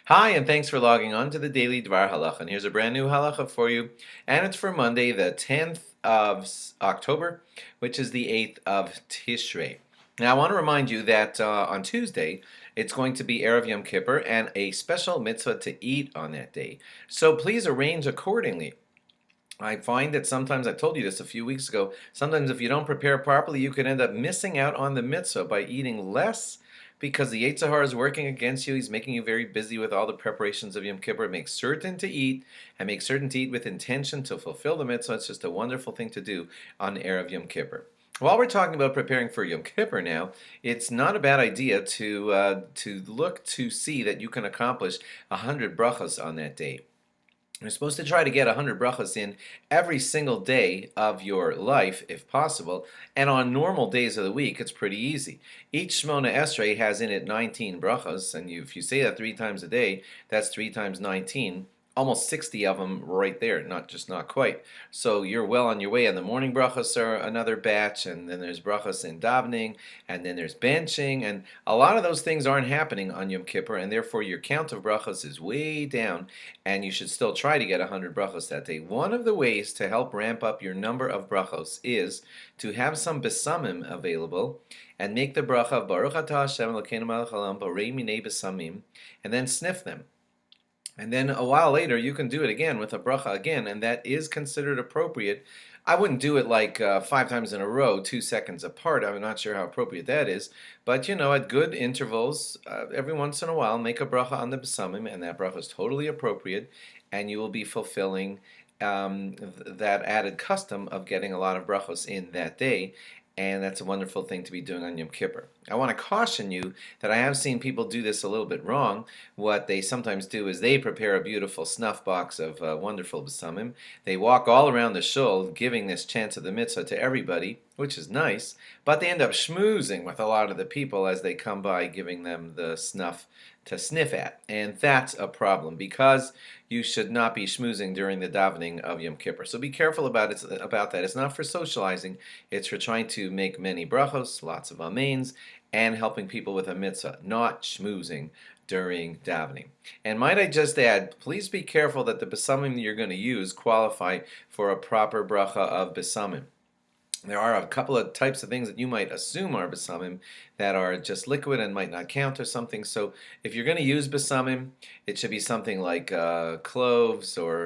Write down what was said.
Hi, and thanks for logging on to the Daily DVAR Halacha. And here's a brand new halacha for you, and it's for Monday, the 10th of October, which is the 8th of Tishrei. Now, I want to remind you that on Tuesday, it's going to be Erev Yom Kippur and a special mitzvah to eat on that day. So please arrange accordingly. I find that sometimes, I told you this a few weeks ago, sometimes if you don't prepare properly, you can end up missing out on the mitzvah by eating less because the Yetzer Hara is working against you. He's making you very busy with all the preparations of Yom Kippur. Make certain to eat, and make certain to eat with intention to fulfill the mitzvah. It's just a wonderful thing to do on Erev Yom Kippur. While we're talking about preparing for Yom Kippur now, it's not a bad idea to look to see that you can accomplish 100 brachos on that day. You're supposed to try to get 100 brachos in every single day of your life, if possible. And on normal days of the week, it's pretty easy. Each Shmona Esrei has in it 19 brachos, and if you say that 3 times a day, that's 3 times 19. Almost 60 of them right there, not quite. So you're well on your way. And the morning brachos are another batch, and then there's brachos in davening, and then there's benching, and a lot of those things aren't happening on Yom Kippur, and therefore your count of brachos is way down, and you should still try to get 100 brachos that day. One of the ways to help ramp up your number of brachos is to have some besamim available, and make the bracha of Baruch Atah Hashem Elokeinu Melech Haolam Borei Minei Besamim, and then sniff them. And then a while later, you can do it again with a bracha again, and that is considered appropriate. I wouldn't do it like 5 times in a row, 2 seconds apart. I'm not sure how appropriate that is. But, at good intervals, every once in a while, make a bracha on the besamim, and that bracha is totally appropriate, and you will be fulfilling that added custom of getting a lot of brachos in that day. And that's a wonderful thing to be doing on Yom Kippur. I want to caution you that I have seen people do this a little bit wrong. What they sometimes do is they prepare a beautiful snuff box of wonderful besamim. They walk all around the shul giving this chance of the mitzvah to everybody, which is nice, but they end up schmoozing with a lot of the people as they come by giving them the snuff to sniff at. And that's a problem because you should not be schmoozing during the davening of Yom Kippur. So be careful about that. It's not for socializing. It's for trying to make many brachos, lots of amens, and helping people with a mitzvah, not schmoozing during davening. And might I just add, please be careful that the besamim that you're going to use qualify for a proper bracha of besamim. There are a couple of types of things that you might assume are besamim that are just liquid and might not count or something. So if you're going to use besamim, it should be something like cloves or